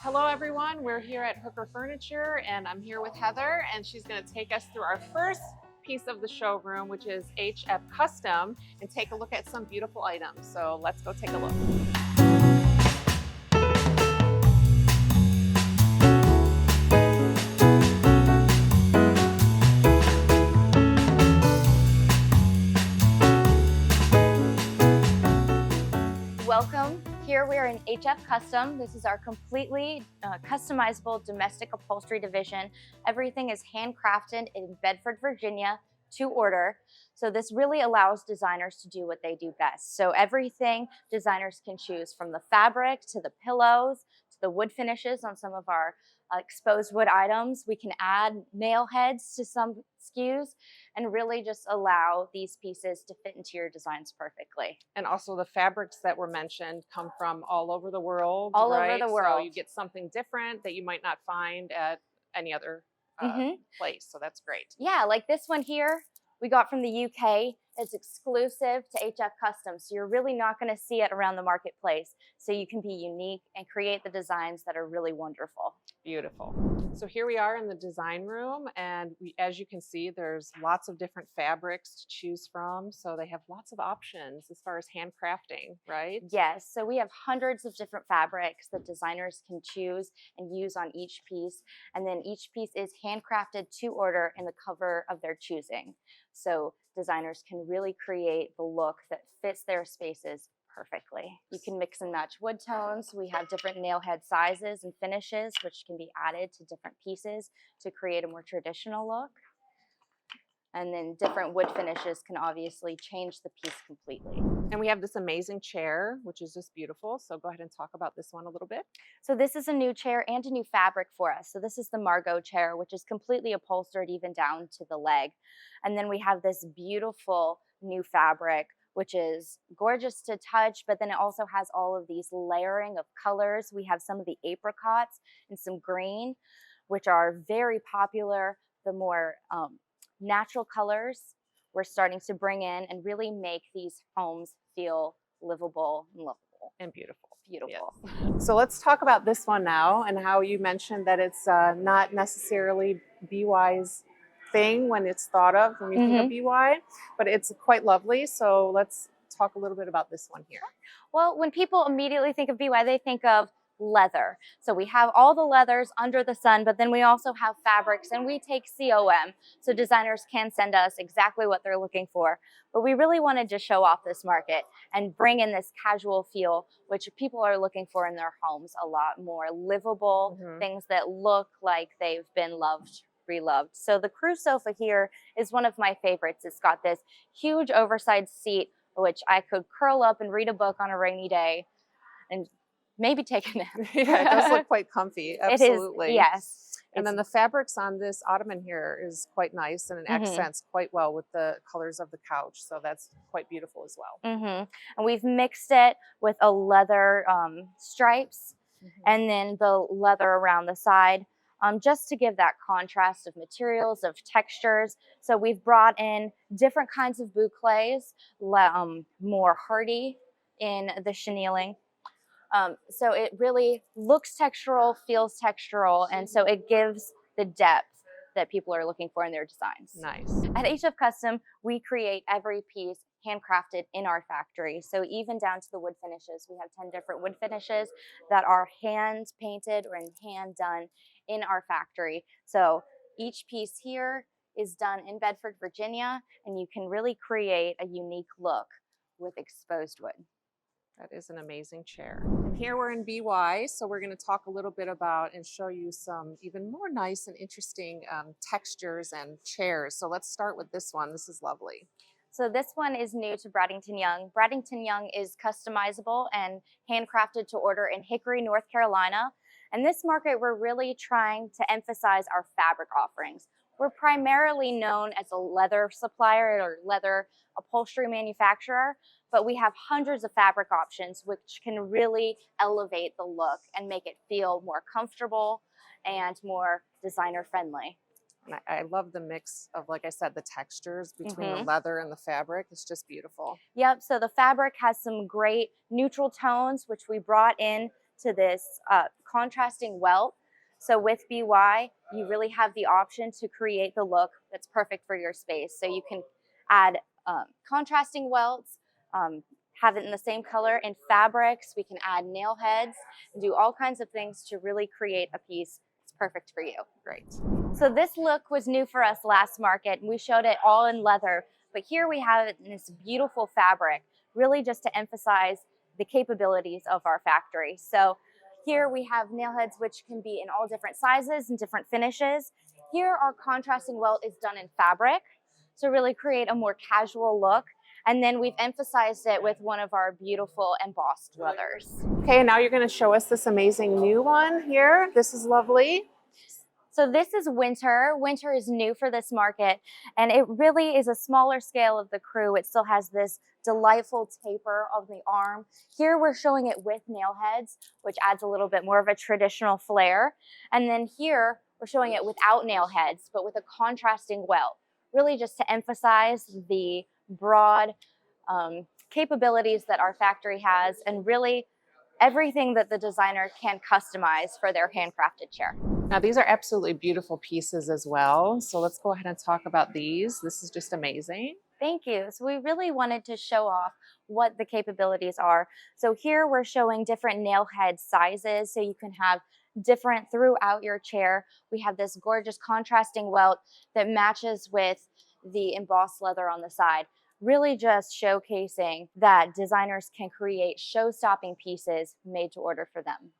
Hello everyone, we're here at Hooker Furniture and I'm here with Heather and she's going to take us through our first piece of the showroom, which is HF Custom, and take a look at some beautiful items. So let's go take a look. Welcome. Here we are in HF Custom. This is our completely customizable domestic upholstery division. Everything is handcrafted in Bedford, Virginia to order. So this really allows designers to do what they do best. So everything designers can choose, from the fabric to the pillows to the wood finishes on some of our exposed wood items. We can add nail heads to some SKUs and really just allow these pieces to fit into your designs perfectly. And also the fabrics that were mentioned come from all over the world, All right? over the world. So you get something different that you might not find at any other place. So that's great. Yeah, like this one here, we got from the UK. It's exclusive to HF Custom, so you're really not going to see it around the marketplace. So you can be unique and create the designs that are really wonderful. Beautiful. So here we are in the design room, and as you can see, there's lots of different fabrics to choose from. So they have lots of options as far as handcrafting, right? Yes, so we have hundreds of different fabrics that designers can choose and use on each piece. And then each piece is handcrafted to order in the cover of their choosing. So designers can really create the look that fits their spaces perfectly. You can mix and match wood tones. We have different nail head sizes and finishes, which can be added to different pieces to create a more traditional look. And then different wood finishes can obviously change the piece completely. And we have this amazing chair, which is just beautiful. So go ahead and talk about this one a little bit. So this is a new chair and a new fabric for us. So this is the Margot chair, which is completely upholstered even down to the leg. And then we have this beautiful new fabric, which is gorgeous to touch, but then it also has all of these layering of colors. We have some of the apricots and some green, which are very popular. The more natural colors we're starting to bring in and really make these homes feel livable and lovable. And beautiful. Beautiful. Yes. So let's talk about this one now, and how you mentioned that it's not necessarily BY's thing when it's thought of when you think of BY, but it's quite lovely. So let's talk a little bit about this one here. Well, when people immediately think of BY, they think of leather. So we have all the leathers under the sun, but then we also have fabrics, and we take COM. So designers can send us exactly what they're looking for. But we really wanted to show off this market and bring in this casual feel, which people are looking for in their homes a lot more. Livable, things that look like they've been loved, reloved. So the crew sofa here is one of my favorites. It's got this huge oversized seat, which I could curl up and read a book on a rainy day and maybe take a nap. Yeah, it does look quite comfy. Absolutely. It is, yes. And then the fabrics on this ottoman here is quite nice, and it accents quite well with the colors of the couch. So that's quite beautiful as well. And we've mixed it with a leather stripes and then the leather around the side, just to give that contrast of materials, of textures. So we've brought in different kinds of boucles, more hardy in the chenilling. So it really looks textural, feels textural, and so it gives the depth that people are looking for in their designs. Nice. At HF Custom, we create every piece handcrafted in our factory. So even down to the wood finishes, we have 10 different wood finishes that are hand painted or hand done in our factory. So each piece here is done in Bedford, Virginia, and you can really create a unique look with exposed wood. That is an amazing chair. And here we're in BY, so we're going to talk a little bit about and show you some even more nice and interesting textures and chairs. So let's start with this one. This is lovely. So this one is new to Bradington Young. Bradington Young is customizable and handcrafted to order in Hickory, North Carolina. And this market, we're really trying to emphasize our fabric offerings. We're primarily known as a leather supplier or leather upholstery manufacturer, but we have hundreds of fabric options which can really elevate the look and make it feel more comfortable and more designer friendly. And I love the mix of, like I said, the textures between the leather and the fabric. It's just beautiful. Yep, so the fabric has some great neutral tones, which we brought in to this contrasting welt. So with BY, you really have the option to create the look that's perfect for your space. So you can add contrasting welts, have it in the same color in fabrics. We can add nail heads and do all kinds of things to really create a piece that's perfect for you. Great. So this look was new for us last market, and we showed it all in leather. But here we have it in this beautiful fabric, really just to emphasize the capabilities of our factory. So here we have nail heads, which can be in all different sizes and different finishes. Here our contrasting welt is done in fabric to really create a more casual look. And then we've emphasized it with one of our beautiful embossed leathers. Okay, now you're going to show us this amazing new one here. This is lovely. So this is winter. Winter is new for this market, and it really is a smaller scale of the crew. It still has this delightful taper of the arm. Here we're showing it with nail heads, which adds a little bit more of a traditional flair. And then here we're showing it without nail heads, but with a contrasting welt, really just to emphasize the broad capabilities that our factory has, and really everything that the designer can customize for their handcrafted chair. Now these are absolutely beautiful pieces as well. So let's go ahead and talk about these. This is just amazing. Thank you. So we really wanted to show off what the capabilities are. So here we're showing different nail head sizes, so you can have different throughout your chair. We have this gorgeous contrasting welt that matches with the embossed leather on the side, really just showcasing that designers can create show-stopping pieces made to order for them.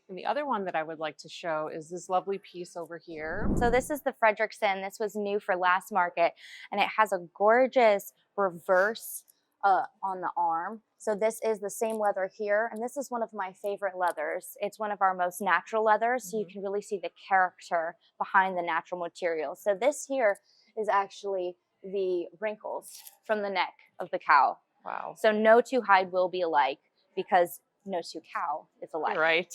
And the other one that I would like to show is this lovely piece over here. So this is the Fredrickson. This was new for last market, and it has a gorgeous reverse on the arm. So this is the same leather here, and this is one of my favorite leathers. It's one of our most natural leathers, so you can really see the character behind the natural material. So this here is actually the wrinkles from the neck of the cow. Wow. So no two hide will be alike, because no two cow is alike. Right.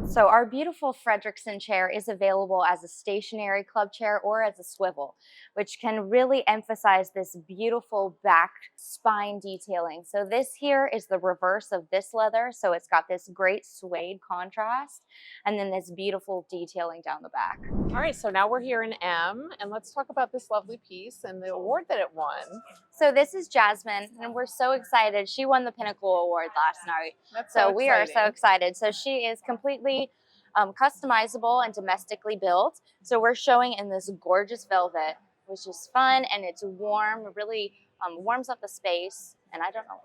So our beautiful Fredrickson chair is available as a stationary club chair or as a swivel, which can really emphasize this beautiful back spine detailing. So this here is the reverse of this leather. So it's got this great suede contrast, and then this beautiful detailing down the back. All right, so now we're here in M, and let's talk about this lovely piece and the award that it won. So this is Jasmine, and we're so excited. She won the Pinnacle Award last night. That's So so we are so exciting. excited. So she is completely customizable and domestically built. So we're showing in this gorgeous velvet, which is fun, and it's warm, really warms up the space. And I don't know.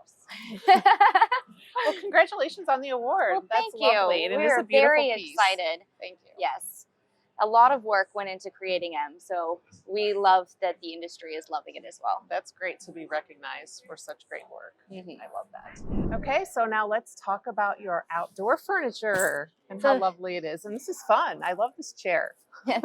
Well, congratulations on the award. Well, That's thank you. lovely. And it We is are a beautiful very piece. excited. Thank you. Yes. A lot of work went into creating M. So we love that the industry is loving it as well. That's great to be recognized for such great work. Mhm. I love that. Okay, so now let's talk about your outdoor furniture and how So- lovely it is. And this is fun. I love this chair.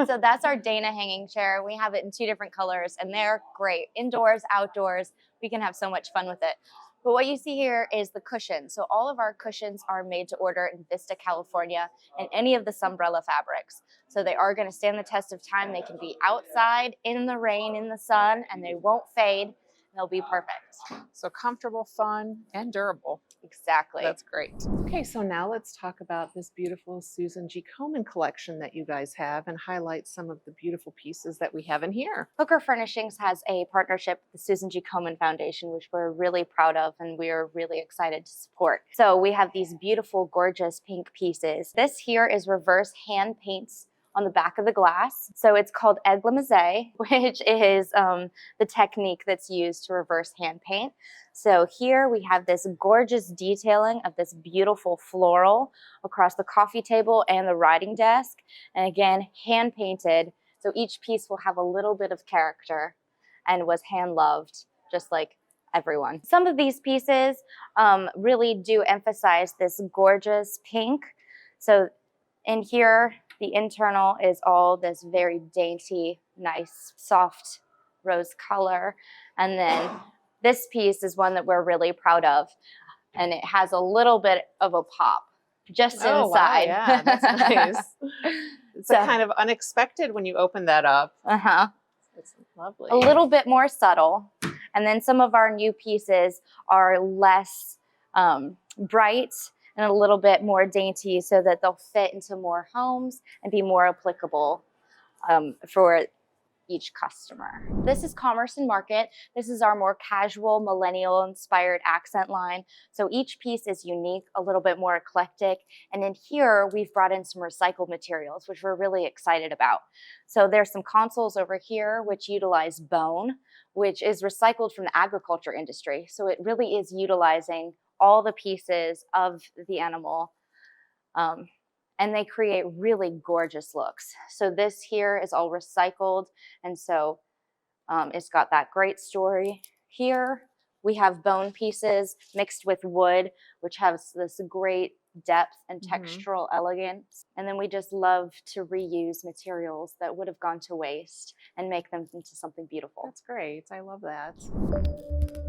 So that's our Dana hanging chair. We have it in 2 different colors, and they're great. Indoors, outdoors, we can have so much fun with it. But what you see here is the cushion. So all of our cushions are made to order in Vista, California, and any of the Sunbrella fabrics. So they are going to stand the test of time. They can be outside, in the rain, in the sun, and they won't fade. They'll be perfect. So comfortable, fun, and durable. Exactly. That's great. Okay, so now let's talk about this beautiful Susan G. Komen collection that you guys have and highlight some of the beautiful pieces that we have in here. Hooker Furnishings has a partnership with the Susan G. Komen Foundation, which we're really proud of and we are really excited to support. So we have these beautiful, gorgeous pink pieces. This here is reverse hand paints on the back of the glass. So it's called aigle-meze, which is the technique that's used to reverse hand paint. So here we have this gorgeous detailing of this beautiful floral across the coffee table and the writing desk. And again, hand painted. So each piece will have a little bit of character and was hand loved, just like everyone. Some of these pieces really do emphasize this gorgeous pink. So in here, the internal is all this very dainty, nice, soft rose color. And then this piece is one that we're really proud of. And it has a little bit of a pop just inside. Wow, yeah, that's nice. It's So- kind of unexpected when you open that up. Uh-huh. It's lovely. A little bit more subtle. And then some of our new pieces are less bright and a little bit more dainty so that they'll fit into more homes and be more applicable for each customer. This is Commerce and Market. This is our more casual, millennial inspired accent line. So each piece is unique, a little bit more eclectic. And in here, we've brought in some recycled materials, which we're really excited about. So there's some consoles over here, which utilize bone, which is recycled from the agriculture industry. So it really is utilizing all the pieces of the animal. And they create really gorgeous looks. So this here is all recycled, and so it's got that great story. Here we have bone pieces mixed with wood, which has this great depth and textural elegance. And then we just love to reuse materials that would have gone to waste and make them into something beautiful. That's great. I love that.